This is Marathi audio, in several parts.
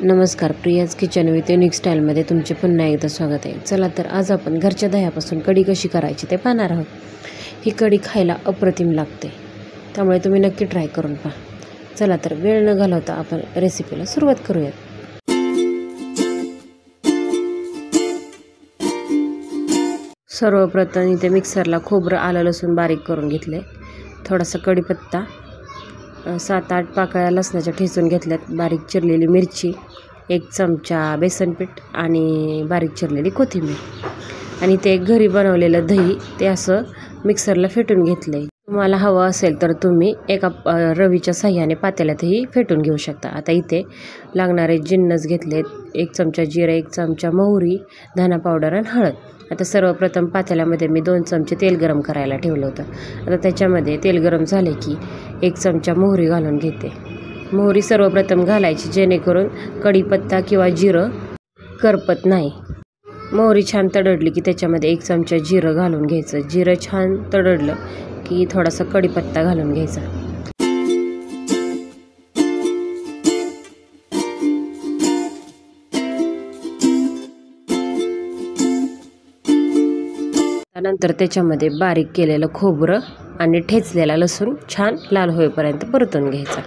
नमस्कार, प्रियाज किचन विथ युनिक स्टाईलमध्ये तुमचे पुन्हा एकदा स्वागत आहे। चला तर आज आपण घरच्या दह्यापासून कढी कशी करायची ते पाहणार आहोत। ही कढी खायला अप्रतिम लागते, त्यामुळे तुम्ही नक्की ट्राय करून पहा। चला तर वेळ न घालवता आपण रेसिपीला सुरुवात करूयात। सर्वप्रथम इथे मिक्सरला खोबरं, आलं, लसूण बारीक करून घेतले। थोडासा कढीपत्ता, 7-8 पाकळ्या लसणाच्या ठेचून घेतल्यात, बारीक चिरलेली मिरची, 1 चमचा बेसन पीठ आणि बारीक चिरलेली कोथिंबीर, आणि ते घरी बनवलेलं दही ते असं मिक्सरला फेटून घेतलंय। तुम्हाला हवं असेल तर तुम्ही एका रवीच्या साह्याने पातेल्यातही फेटून घेऊ शकता। आता इथे लागणारे जिन्नस घेतलेत, 1 चमचा जिरे, 1 चमचा मोहरी, धना पावडर आणि हळद। आता सर्वप्रथम पातेल्यामध्ये मी 2 चमचे तेल गरम करायला ठेवलं होतं। आता त्याच्यामध्ये तेल गरम झाले की 1 चमचा मोहरी घालून घेते। मोहरी सर्वप्रथम घालायची जेणेकरून कढीपत्ता किंवा जिरं करपत नाही। मोहरी छान तडडली की त्याच्यामध्ये 1 चमचा जिरं घालून घ्यायचं। जिरं छान तडडलं की थोडासा कढीपत्ता घालून घ्यायचा। त्यानंतर त्याच्यामध्ये बारीक केलेलं खोबरं आणि ठेचलेला लसूण छान लाल होईपर्यंत परतून घ्यायचा।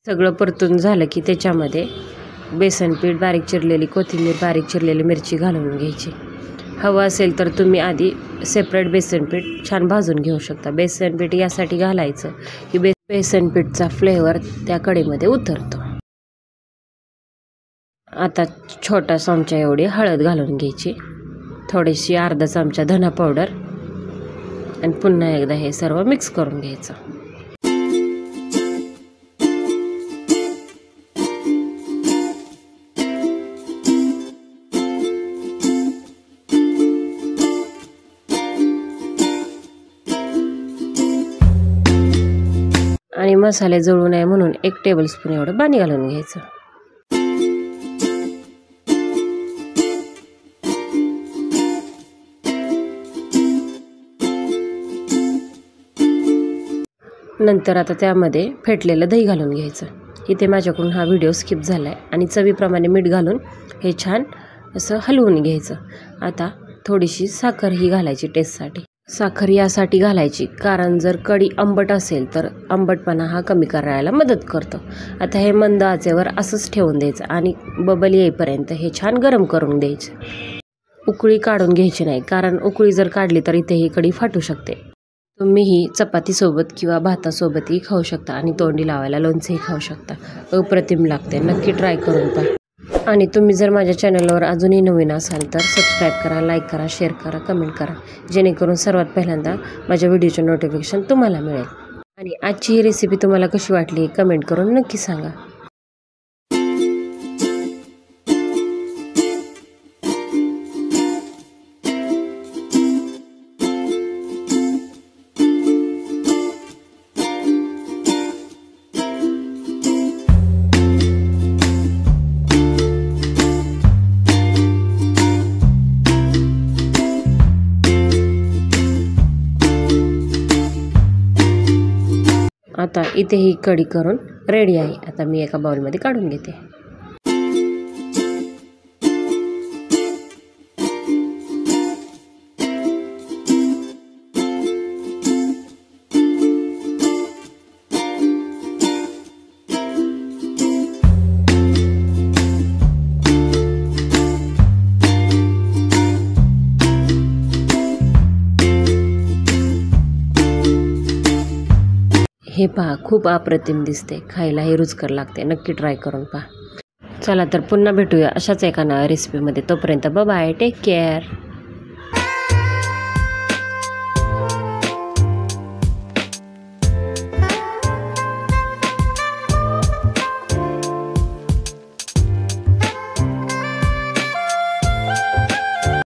सगळं परतून झालं की त्याच्यामध्ये बेसन पीठ, बारीक चिरलेली कोथिंबीर, बारीक चिरलेली मिरची घालून घ्यायची। हवं असेल तर तुम्ही आधी सेपरेट बेसन पीठ छान भाजून घेऊ शकता। बेसन पीठ यासाठी घालायचं की बेसन पीठचा फ्लेवर त्या कढीमध्ये उतरतो। आता छोटा चमचा एवढी हळद घालून घ्यायची, थोडीशी अर्धा चमचा धना पावडर, आणि पुन्हा एकदा हे सर्व मिक्स करून घ्यायचं। आणि मसाले जळू नये म्हणून 1 टेबलस्पून एवढं पाणी घालून घ्यायचं। नंतर आता त्यामध्ये फेटलेलं दही घालून घ्यायचं। इथे माझ्याकडून हा व्हिडिओ स्किप झाला आहे, आणि चवीप्रमाणे मीठ घालून हे छान असं हलवून घ्यायचं। आता थोडीशी साखर ही घालायची टेस्टसाठी। साखर यासाठी घालायची कारण जर कढी आंबट असेल तर आंबटपणा हा कमी करायला मदत करतो। आता हे मंद आचेवर असंच ठेवून द्यायचं आणि बबल येईपर्यंत हे छान गरम करून द्यायचं। उकळी काढून घ्यायची नाही, कारण उकळी जर काढली तर इथे ही कढी फाटू शकते। तुम्ही ही चपातीसोबत किंवा भातासोबतही खाऊ शकता, आणि तोंडी लावायला लोणचंही खाऊ शकता। अप्रतिम लागते, नक्की ट्राय करून पहा। आणि तुम्ही जर माझ्या चॅनलवर अजूनही नवीन असाल तर सबस्क्राईब करा, लाईक करा, शेअर करा, कमेंट करा, जेणेकरून सर्वात पहिल्यांदा माझ्या व्हिडिओचे नोटिफिकेशन तुम्हाला मिळेल। आणि आजची ही रेसिपी तुम्हाला कशी वाटली कमेंट करून नक्की सांगा। आता इथे ही कढी करून रेडी आहे। आता मी एका बाउलमध्ये काढून घेते। हे पहा, खूप अप्रतिम दिसते, खायला हे रुचकर लागते, नक्की ट्राय करून पहा। चला तर पुन्हा भेटूया अशाच एका नव्या रेसिपीमध्ये। तोपर्यंत बाय बाय, टेक केअर।